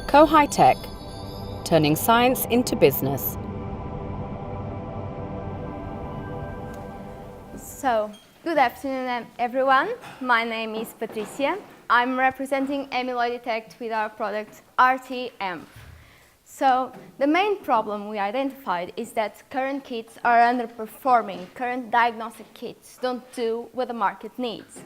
COHiTEC, turning science into business. So, good afternoon everyone. My name is Patricia. I'm representing Amyloid Detect with our product RT-AMP. So, the main problem we identified is that current kits are underperforming. Current diagnostic kits don't do what the market needs.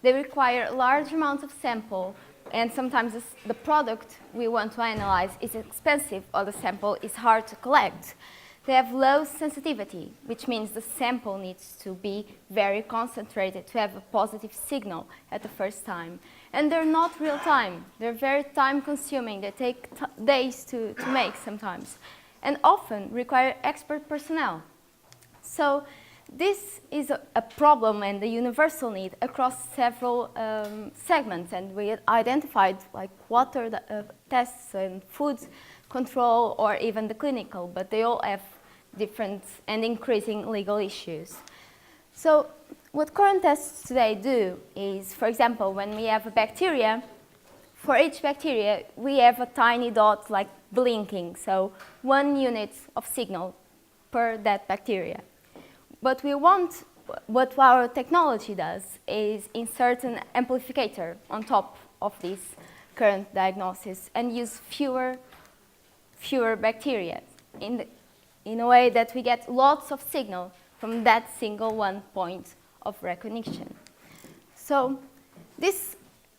They require large amounts of sample, and sometimes the product we want to analyze is expensive or the sample is hard to collect. They have low sensitivity, which means the sample needs to be very concentrated to have a positive signal at the first time. And they're not real time. They're very time consuming. They take days to make sometimes, and often require expert personnel. So this is a problem and a universal need across several segments, and we identified like water tests and food control or even the clinical, but they all have different and increasing legal issues. So what current tests today do is, for example, when we have a bacteria, for each bacteria we have a tiny dot like blinking, so 1 unit of signal per that bacteria. But what our technology does is insert an amplifier on top of this current diagnosis and use fewer bacteria in a way that we get lots of signal from that single one point of recognition. So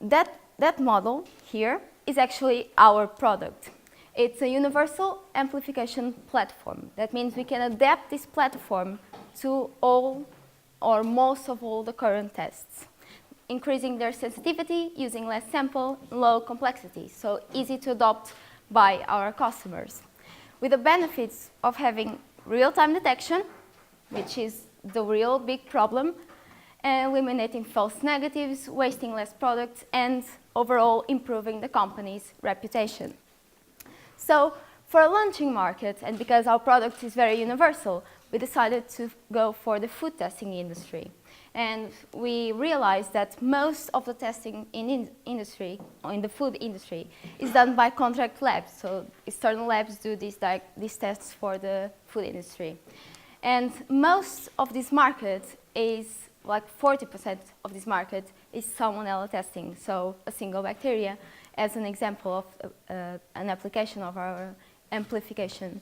that model here is actually our product. It's a universal amplification platform. That means we can adapt this platform to all or most of all the current tests, increasing their sensitivity, using less sample, low complexity, so easy to adopt by our customers. With the benefits of having real-time detection, which is the real big problem, eliminating false negatives, wasting less products, and overall improving the company's reputation. So for a launching market, and because our product is very universal, we decided to go for the food testing industry. And we realized that most of the testing in the food industry is done by contract labs. So external labs do these tests for the food industry. And most of this market is, like 40% of this market is salmonella testing, so a single bacteria, as an example of an application of our amplification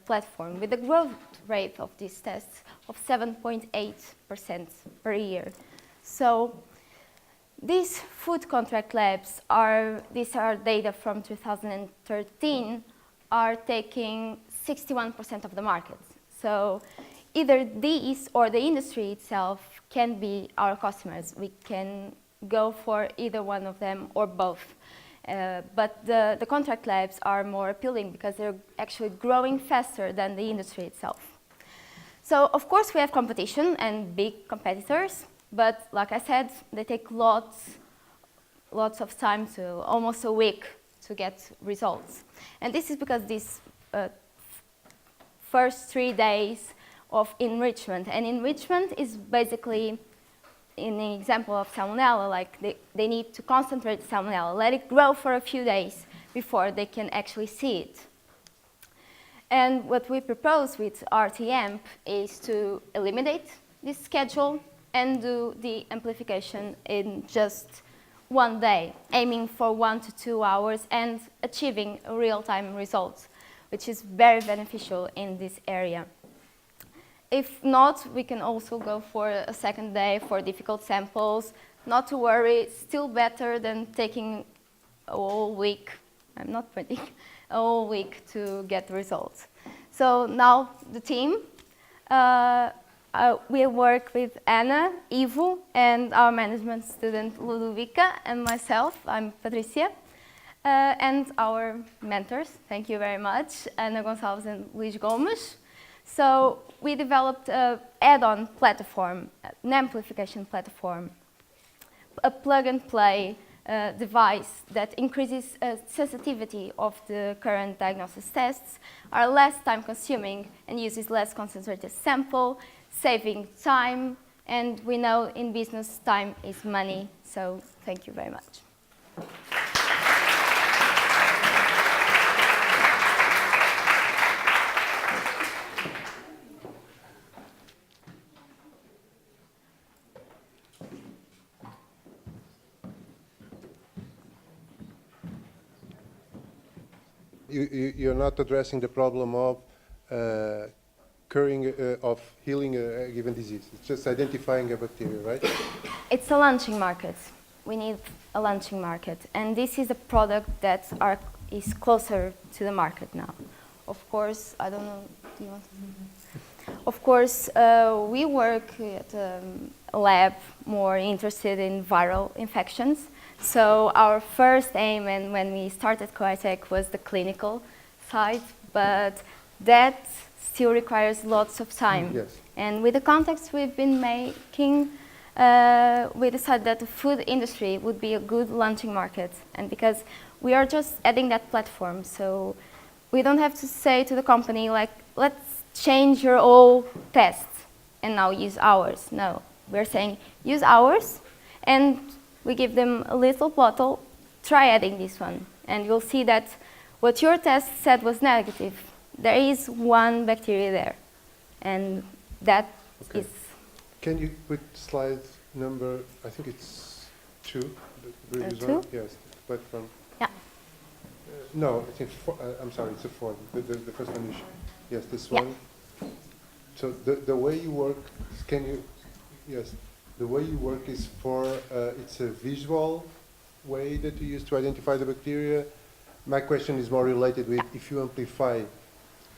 platform, with a growth rate of these tests of 7.8% per year. So these food contract labs these are data from 2013, are taking 61% of the market. So either these or the industry itself can be our customers. We can go for either one of them or both. But the contract labs are more appealing because they're actually growing faster than the industry itself. So of course we have competition and big competitors, but like I said, they take lots of time, to almost a week, to get results. And this is because these first 3 days of enrichment, and enrichment is basically, in the example of salmonella, like they need to concentrate salmonella, let it grow for a few days before they can actually see it. And what we propose with RT-AMP is to eliminate this schedule and do the amplification in just 1 day, aiming for 1 to 2 hours and achieving real-time results, which is very beneficial in this area. If not, we can also go for a second day for difficult samples. Not to worry, still better than taking a whole week, I'm not predicting, a whole week to get the results. So now the team, we work with Anna, Ivo, and our management student Ludovica, and myself, I'm Patricia, and our mentors, thank you very much, Ana Gonçalves and Luís Gomes. So we developed an add-on platform, an amplification platform, a plug-and-play device that increases sensitivity of the current diagnosis tests, are less time-consuming and uses less concentrated sample, saving time, and we know in business time is money, so thank you very much. you're not addressing the problem of curing, of healing a given disease. It's just identifying a bacteria, right? It's a launching market. We need a launching market. And this is a product that is closer to the market now. Of course, I don't know, do you want to? Of course, we work at a lab more interested in viral infections. So our first aim, and when we started COHiTEC, was the clinical side, but that still requires lots of time. Yes. And with the context we've been making, we decided that the food industry would be a good launching market. And because we are just adding that platform, so we don't have to say to the company, like, let's change your old tests and now use ours. No, we're saying use ours, and we give them a little bottle, try adding this one. And you'll see that what your test said was negative. There is one bacteria there, and that Okay. is. Can you put slide number, I think it's 2, the previous 2? one? Yes, but from, Yeah. no, I think, I'm sorry, it's a 4, the first one you yes, this Yeah. one. So the way you work, can you, yes, the way you work is for, it's a visual way that you use to identify the bacteria. My question is more related with if you amplify,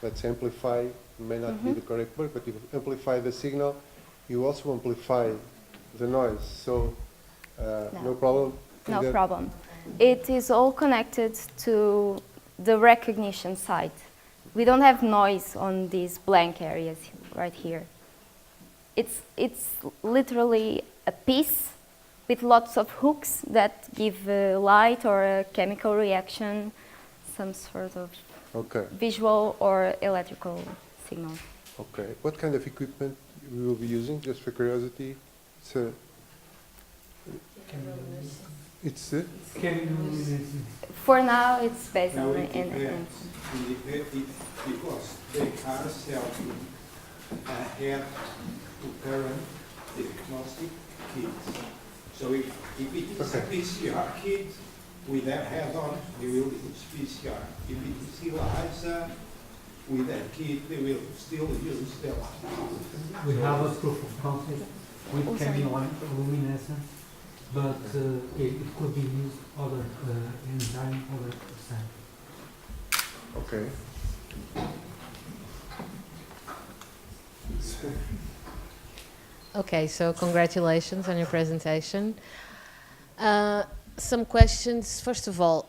let's amplify, may not be the correct word, but if you amplify the signal, you also amplify the noise. So no problem? No problem. It is all connected to the recognition side. We don't have noise on these blank areas right here. It's literally a piece with lots of hooks that give light or a chemical reaction, some sort of visual or electrical signal. Okay. What kind of equipment we will be using, just for curiosity? It's a For now, it's based Now on it in because they are selling head to current diagnostic kits. So if it is a PCR kit with their head on, they will use PCR. If it is ELISA with their kit, they will still use the ELISA. We have a proof of concept with chemiluminescence, but it could be used other enzyme, other percent. okay. Okay, so congratulations on your presentation. Some questions. First of all,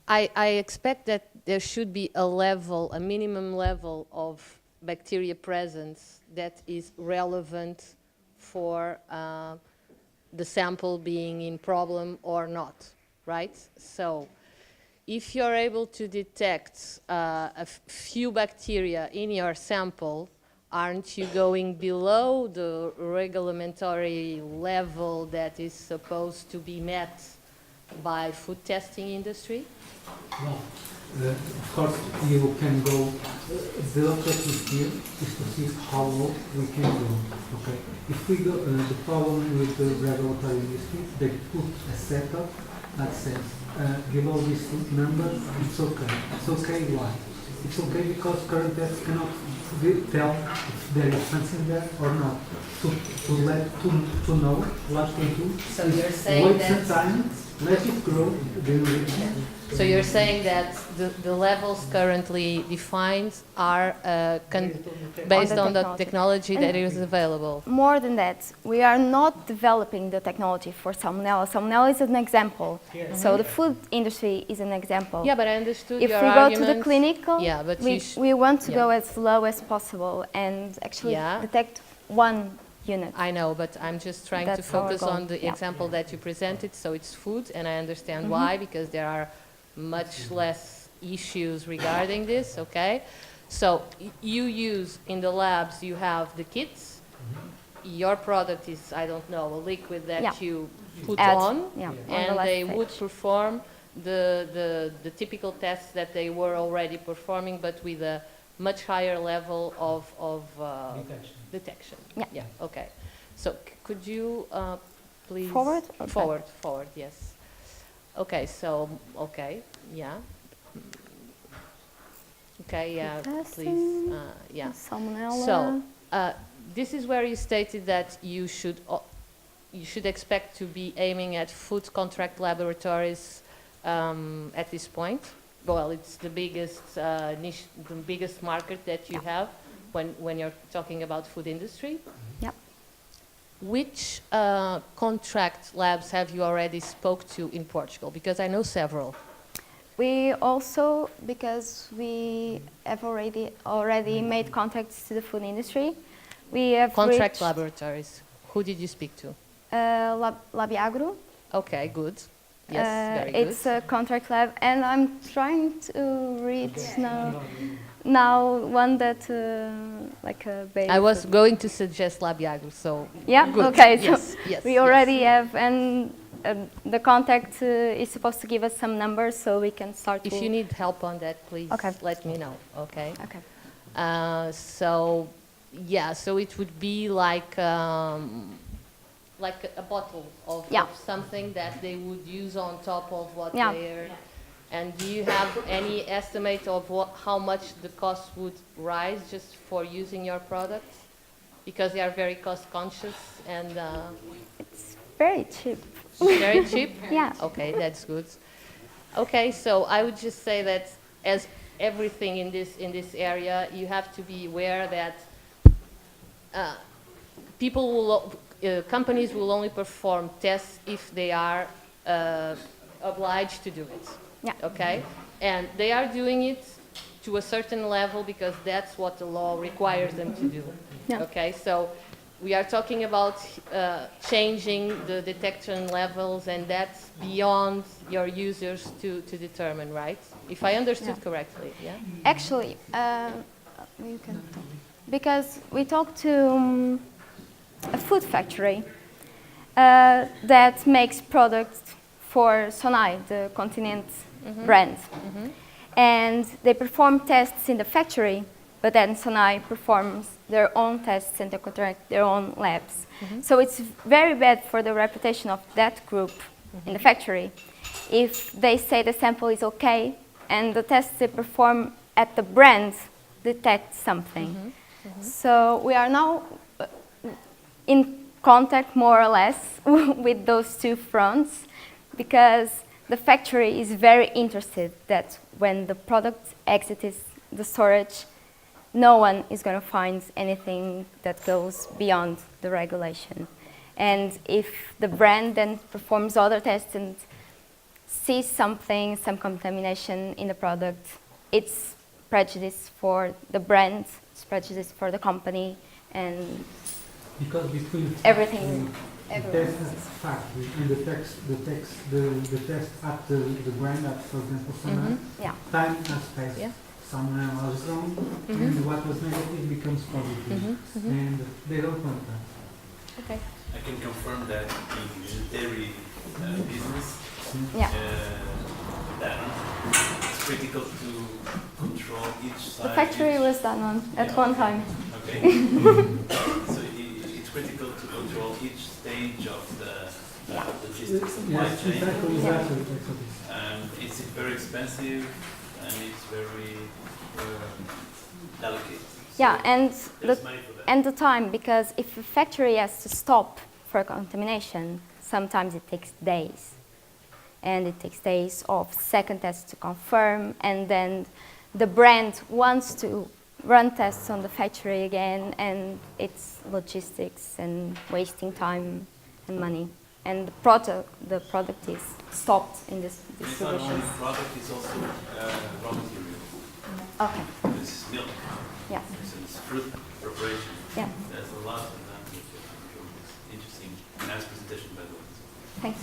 I expect that there should be a level, a minimum level of bacteria presence that is relevant for the sample being in problem or not, right? So if you're able to detect a few bacteria in your sample, aren't you going below the regulatory level that is supposed to be met by food testing industry? Well, of course, you can go. The objective here is to see how low we can go. Okay. If we go, the problem with the regulatory industry, they put a setup that says below this number, it's okay. It's okay. Why? It's okay because current tests cannot tell if there is something there or not. To know what they do. So you're saying wait that some time, let it grow, then we So you're saying that the levels currently defined are based on the technology that is available? More than that, we are not developing the technology for Salmonella. Salmonella is an example. So the food industry is an example. Yeah, but I understood if your we go argument. to the clinical, Yeah, but we want to go as low as possible and actually detect one unit. I know, but I'm just trying to focus on the example that you presented. So it's food, and I understand why, because there are much less issues regarding this, okay? So you use, in the labs, you have the kits. Your product is, I don't know, a liquid that you put on, and they would perform the typical tests that they were already performing, but with a much higher level of detection. Yeah, okay. So could you please... Forward? Forward, yes. Okay, so, okay, yeah. Okay, yeah, Testing. please, yeah. Salmonella. So, this is where you stated that you should expect to be aiming at food contract laboratories at this point. Well, it's the biggest niche, the biggest market that you have when you're talking about food industry. Yep. Which contract labs have you already spoke to in Portugal? Because I know several. We also, because we have already made contacts to the food industry, we have Contract reached, laboratories. Who did you speak to? Labiagro. Okay, good. Yes, very good. It's a contract lab, and I'm trying to reach now one that like a base. I was going to suggest Labiagro, so Yeah. good. Okay. So Yes, yes, we yes. already have, and the contact is supposed to give us some numbers so we can start. If you need help on that, please Okay. let me know. Okay. Okay. So, yeah. So it would be like a bottle of, Yeah. of something that they would use on top of what Yeah. they're. And do you have any estimate of how much the cost would rise just for using your products? Because they are very cost conscious and It's very cheap. very cheap. Yeah. Okay, that's good. Okay, so I would just say that as everything in this area, you have to be aware that companies will only perform tests if they are obliged to do it. Yeah. Okay, and they are doing it to a certain level because that's what the law requires them to do. Yeah. Okay, so we are talking about changing the detection levels, and that's beyond your users to determine, right? If I understood Yeah. correctly, yeah? Actually, you can talk. Because we talked to a food factory that makes products for Sonai, the Continent brand. And they perform tests in the factory, but then Sonai performs their own tests and they contract their own labs. So it's very bad for the reputation of that group in the factory if they say the sample is okay and the tests they perform at the brand detect something. So we are now in contact more or less with those two fronts because the factory is very interested that when the product exits the storage, no one is going to find anything that goes beyond the regulation. And if the brand then performs other tests and sees something, some contamination in the product, it's prejudice for the brand, it's prejudice for the company, and Because between everything. the test factory and the test at the brand, at, for example, Sonai, Yeah. time has passed. Yeah. Someone was wrong, and what was negative becomes positive, and they don't want that. Okay. I can confirm that in military business, Yeah. that it's critical to control each side. The factory was done on at one time. Okay. So it's critical to control each stage of the logistics supply Yes, chain. exactly. It's very expensive and it's very delicate. Yeah, and There's money for that. and the time, because if a factory has to stop for contamination, sometimes it takes days. And it takes days of second tests to confirm, and then the brand wants to run tests on the factory again, and it's logistics and wasting time and money. And the product is stopped in this It's not only distribution. product, it's also raw material. Okay, This is milk, yeah, it's fruit preparation. yeah, There's a lot of that. Interesting, nice presentation by the way. thanks.